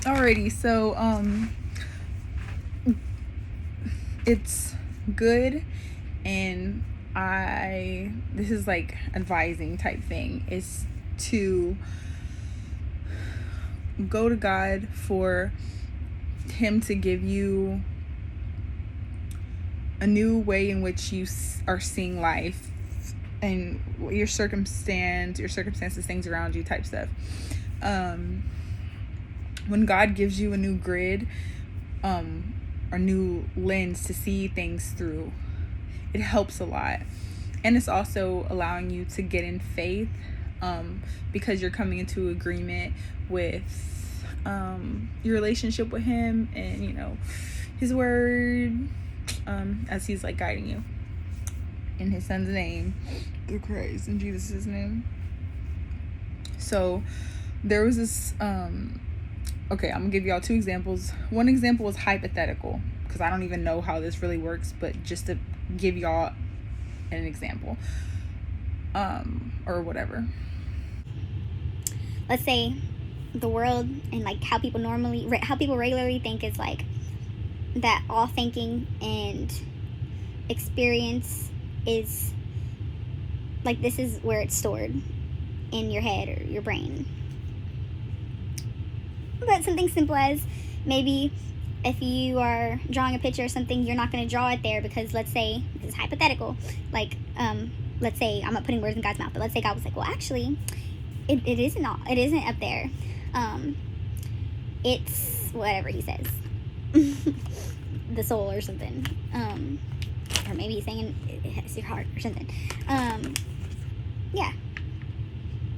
Alrighty, so it's good, and this is like advising type thing, is to go to God for him to give you a new way in which you are seeing life and your circumstances, things around you type stuff. When God gives you a new grid, or new lens to see things through, it helps a lot. And it's also allowing you to get in faith, because you're coming into agreement with your relationship with him, and his word, as he's like guiding you in his son's name, through Christ, in Jesus' name. So there was this okay, I'm gonna give y'all two examples. One example was hypothetical, because I don't even know how this really works, but just to give y'all an example, or whatever. Let's say the world and like how people regularly think is like that all thinking and experience is like, this is where it's stored in your head or your brain. But something simple as maybe if you are drawing a picture or something, you're not going to draw it there because, let's say, this is hypothetical, like, let's say, I'm not putting words in God's mouth, but let's say God was like, well, actually, it isn't up there. It's whatever he says. The soul or something. Or maybe he's saying it's your heart or something. Yeah.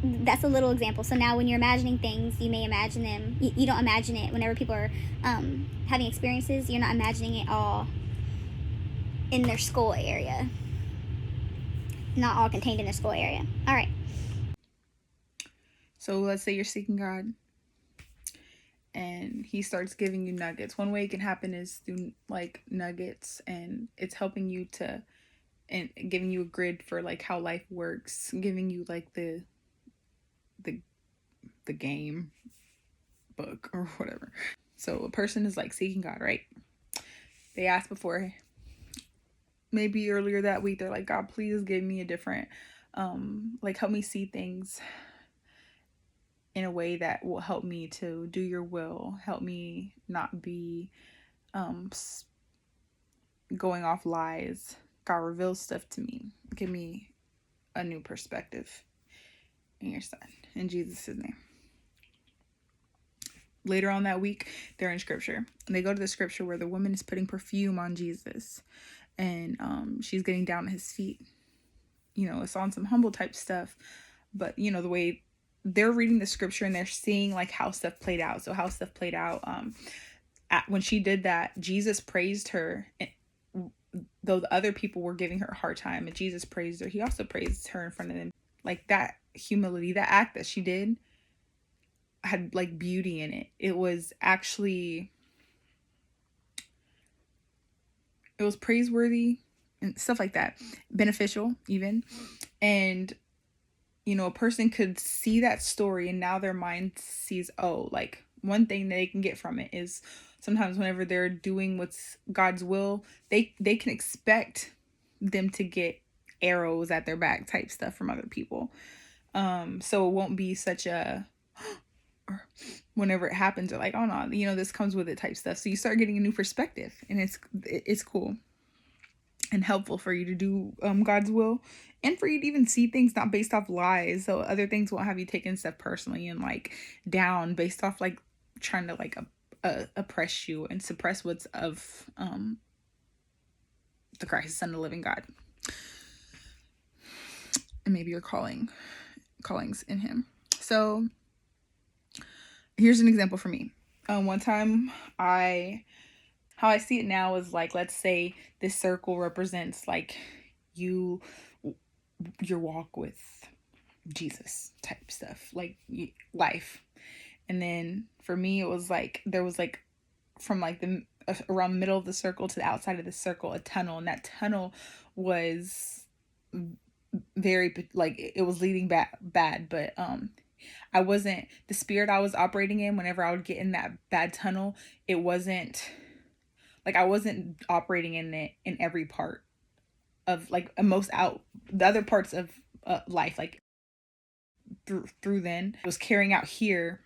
That's a little example. So now when you're imagining things, you may imagine them. You don't imagine it whenever people are having experiences. You're not imagining it all in their skull area. Not all contained in their skull area. All right. So let's say you're seeking God, and he starts giving you nuggets. One way it can happen is through like nuggets, and it's helping you to, and giving you a grid for like how life works, giving you like the game book or whatever. So a person is like seeking God, right? They asked before, maybe earlier that week, they're like, God, please give me a different, like, help me see things in a way that will help me to do your will, help me not be going off lies. God, reveal stuff to me, give me a new perspective in your son, in Jesus' name. Later on that week, they're in scripture, and they go to the scripture where the woman is putting perfume on Jesus, and she's getting down at his feet. It's on some humble type stuff, but the way they're reading the scripture and they're seeing like how stuff played out. So how stuff played out, when she did that, Jesus praised her, though the other people were giving her a hard time, and Jesus praised her. He also praised her in front of them. Like, that humility, that act that she did had like beauty in it. It was praiseworthy and stuff like that, beneficial even. And a person could see that story, and now their mind sees, oh, like, one thing that they can get from it is sometimes whenever they're doing what's God's will, they can expect them to get arrows at their back type stuff from other people. So it won't be such a or whenever it happens, they're like, oh no, this comes with it type stuff. So you start getting a new perspective, and it's cool and helpful for you to do God's will, and for you to even see things not based off lies. So other things won't have you taking stuff personally and like down based off like trying to like oppress you and suppress what's of the Christ, Son of the living God. And maybe your callings in him. So here's an example for me. One time how I see it now is like, let's say this circle represents like your walk with Jesus type stuff, like life. And then for me, it was like, there was like from like the around the middle of the circle to the outside of the circle, a tunnel, and that tunnel was very, like, it was leading bad, but I wasn't, the spirit I was operating in whenever I would get in that bad tunnel, it wasn't like I wasn't operating in it in every part of like most out the other parts of life, like through then it was carrying out here.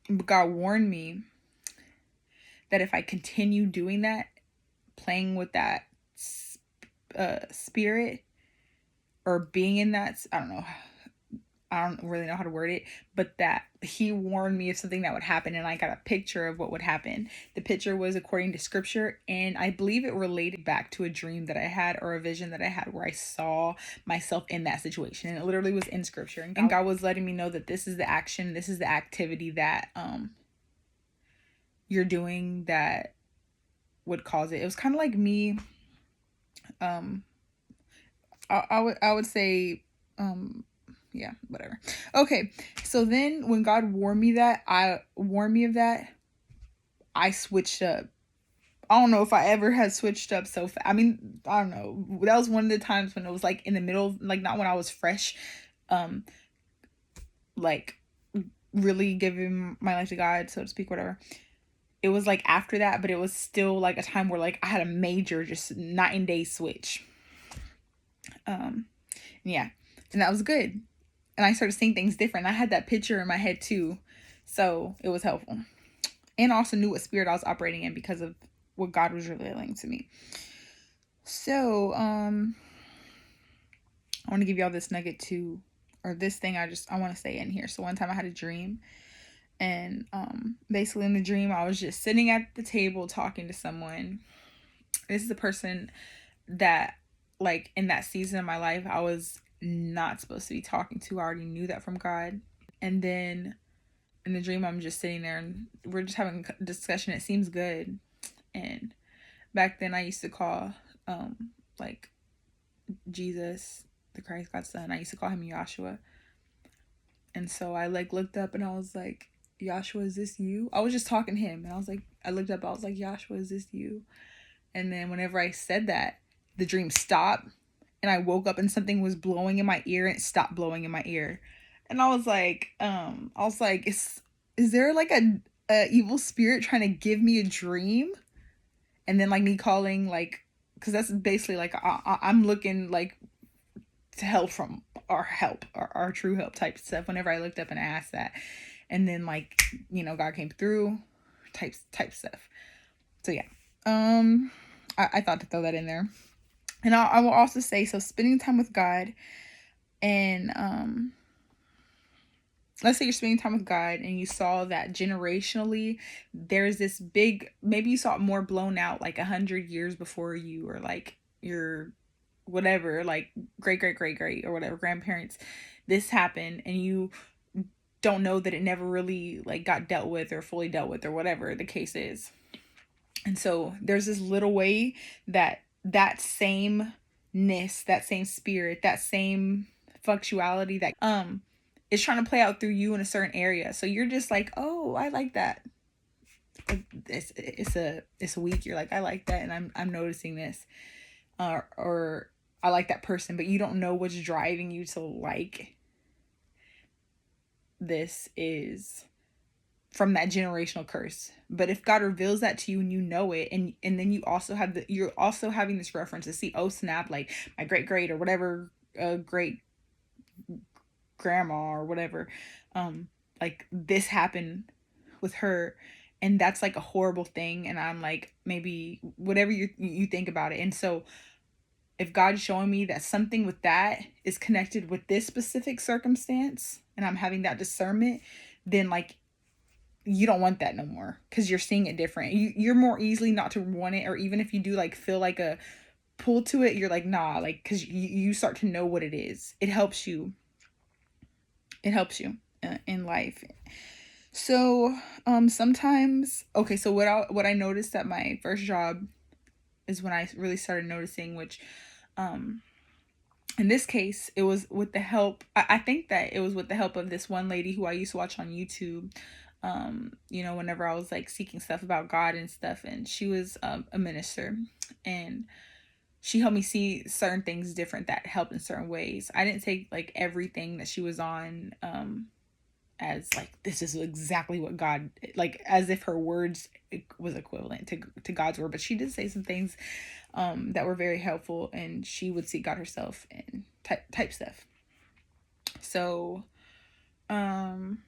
But God warned me that if I continue doing that, playing with that spirit, or being in that, I don't really know how to word it, but that he warned me of something that would happen, and I got a picture of what would happen. The picture was according to scripture, and I believe it related back to a dream that I had, or a vision that I had, where I saw myself in that situation, and it literally was in scripture. And God was letting me know that this is the action, this is the activity that you're doing that would cause it. It was kind of like me. I would say yeah, whatever. Okay, so then when God warned me of that, I switched up. I don't know if I ever had switched up so fast. I mean, I don't know. That was one of the times when it was like in the middle, like not when I was fresh, like really giving my life to God, so to speak, whatever. It was like after that, but it was still like a time where like I had a major just night and day switch. Yeah, and that was good. And I started seeing things different. I had that picture in my head too, so it was helpful. And also knew what spirit I was operating in because of what God was revealing to me. So I want to give y'all this nugget too, or this thing I want to say in here. So one time I had a dream, and basically in the dream I was just sitting at the table talking to someone. This is a person that, like, in that season of my life I was not supposed to be talking to. I already knew that from God. And then in the dream I'm just sitting there and we're just having a discussion. It seems good. And back then I used to call like Jesus, the Christ, God's son, I used to call him Joshua. And so I like looked up and I was like, Joshua, is this you? I was just talking to him, and I was like, I looked up, I was like, Joshua, is this you? And then whenever I said that, the dream stopped, and I woke up and something was blowing in my ear, and it stopped blowing in my ear. And I was like, is there like a evil spirit trying to give me a dream? And then like me calling, like, because that's basically like I'm looking like to help from our true help type stuff. Whenever I looked up and I asked that, and then like, God came through type stuff. So yeah, I thought to throw that in there. And I will also say, so spending time with God, and let's say you're spending time with God and you saw that generationally there's this big, maybe you saw it more blown out like 100 years before you, or like your whatever, like great or whatever grandparents, this happened, and you don't know that it never really like got dealt with or fully dealt with, or whatever the case is. And so there's this little way that sameness, that same spirit, that same functionality that is trying to play out through you in a certain area. So you're just like, oh, I like that. It's a week. You're like, I like that, and I'm noticing this, or I like that person, but you don't know what's driving you to like this is from that generational curse. But if God reveals that to you and you know it, and then you also have you're also having this reference to see, oh snap, like my great or whatever, great grandma or whatever, like this happened with her, and that's like a horrible thing. And I'm like, maybe whatever you think about it. And so if God's showing me that something with that is connected with this specific circumstance, and I'm having that discernment, then like you don't want that no more, because you're seeing it different. You're more easily not to want it, or even if you do like feel like a pull to it, you're like, nah, like, because you start to know what it is. It helps you in life. So sometimes, okay, so what I noticed at my first job is when I really started noticing, which in this case it was with the help, I think that it was with the help of this one lady who I used to watch on YouTube, whenever I was like seeking stuff about God and stuff. And she was a minister, and she helped me see certain things different that helped in certain ways. I didn't take like everything that she was on as like this is exactly what God, like as if her words was equivalent to God's word, but she did say some things that were very helpful, and she would seek God herself and type stuff. So one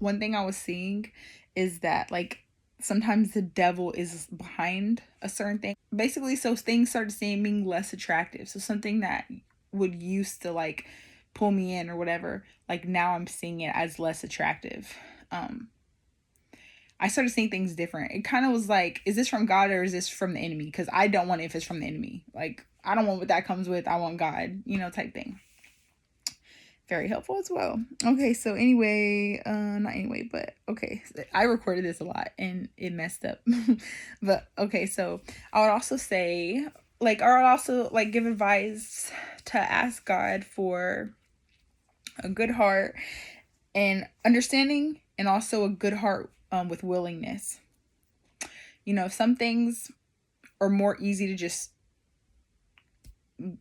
thing I was seeing is that like sometimes the devil is behind a certain thing. Basically, so things started seeming less attractive. So something that would used to like pull me in or whatever, like now I'm seeing it as less attractive. I started seeing things different. It kind of was like, is this from God or is this from the enemy? Because I don't want it if it's from the enemy. Like, I don't want what that comes with. I want God, type thing. Very helpful as well. Okay, so anyway, not anyway, but okay. I recorded this a lot and it messed up. But okay, so I would also say, like, or I would also like give advice to ask God for a good heart and understanding, and also a good heart with willingness. Some things are more easy to just,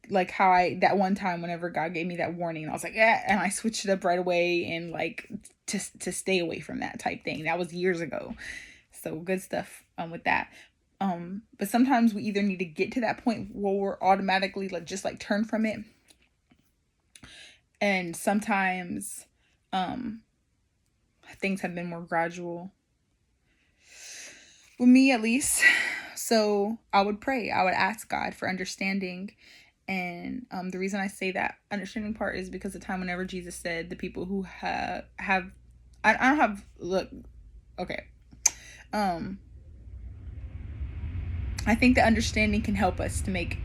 like how that one time whenever God gave me that warning, I was like, yeah, and I switched it up right away and like to stay away from that type thing. That was years ago. So good stuff with that. But sometimes we either need to get to that point where we're automatically like just like turn from it. And sometimes things have been more gradual. With me at least. So I would pray. I would ask God for understanding. And the reason I say that understanding part is because the time whenever Jesus said the people who have I don't have look okay. I think that understanding can help us to make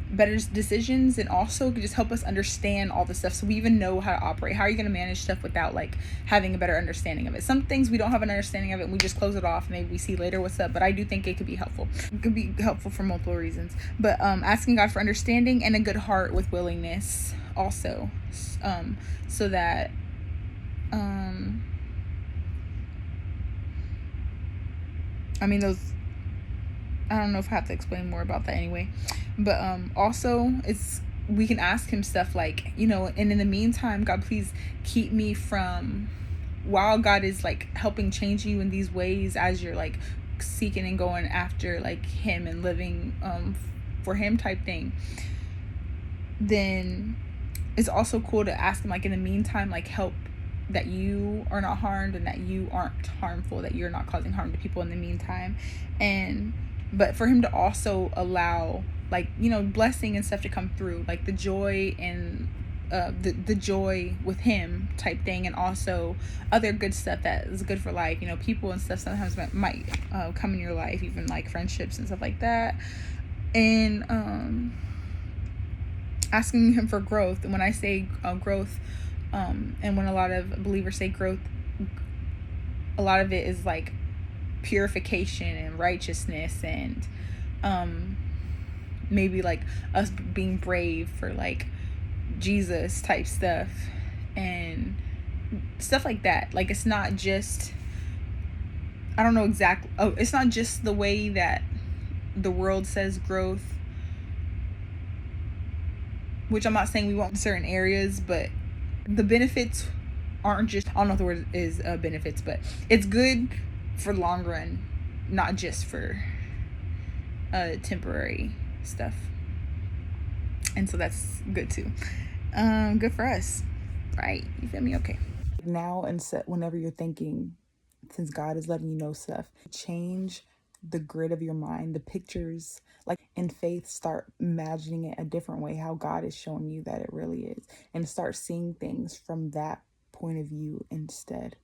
better decisions, and also just help us understand all the stuff so we even know how to operate. How are you going to manage stuff without like having a better understanding of it? Some things we don't have an understanding of it and we just close it off. Maybe we see later what's up, but I do think it could be helpful. It could be helpful for multiple reasons, but asking God for understanding and a good heart with willingness also, so that I mean those, I don't know if I have to explain more about that anyway, but also it's, we can ask him stuff like, and in the meantime, God, please keep me from, while God is like helping change you in these ways as you're like seeking and going after like him and living for him type thing, then it's also cool to ask him like, in the meantime, like help that you are not harmed and that you aren't harmful, that you're not causing harm to people in the meantime. And but for him to also allow like blessing and stuff to come through, like the joy and the joy with him type thing, and also other good stuff that is good for life. People and stuff sometimes might come in your life, even like friendships and stuff like that. And asking him for growth. And when I say growth, and when a lot of believers say growth, a lot of it is like purification and righteousness, and maybe like us being brave for like Jesus type stuff and stuff like that. Like it's not just, I don't know exactly, it's not just the way that the world says growth, which I'm not saying we won't in certain areas, but the benefits aren't just, I don't know if the word is benefits, but it's good for the long run, not just for temporary stuff. And so that's good too. Good for us, right? You feel me? Okay. Now and set whenever you're thinking, since God is letting you know stuff, change the grid of your mind, the pictures, like in faith, start imagining it a different way, how God is showing you that it really is, and start seeing things from that point of view instead.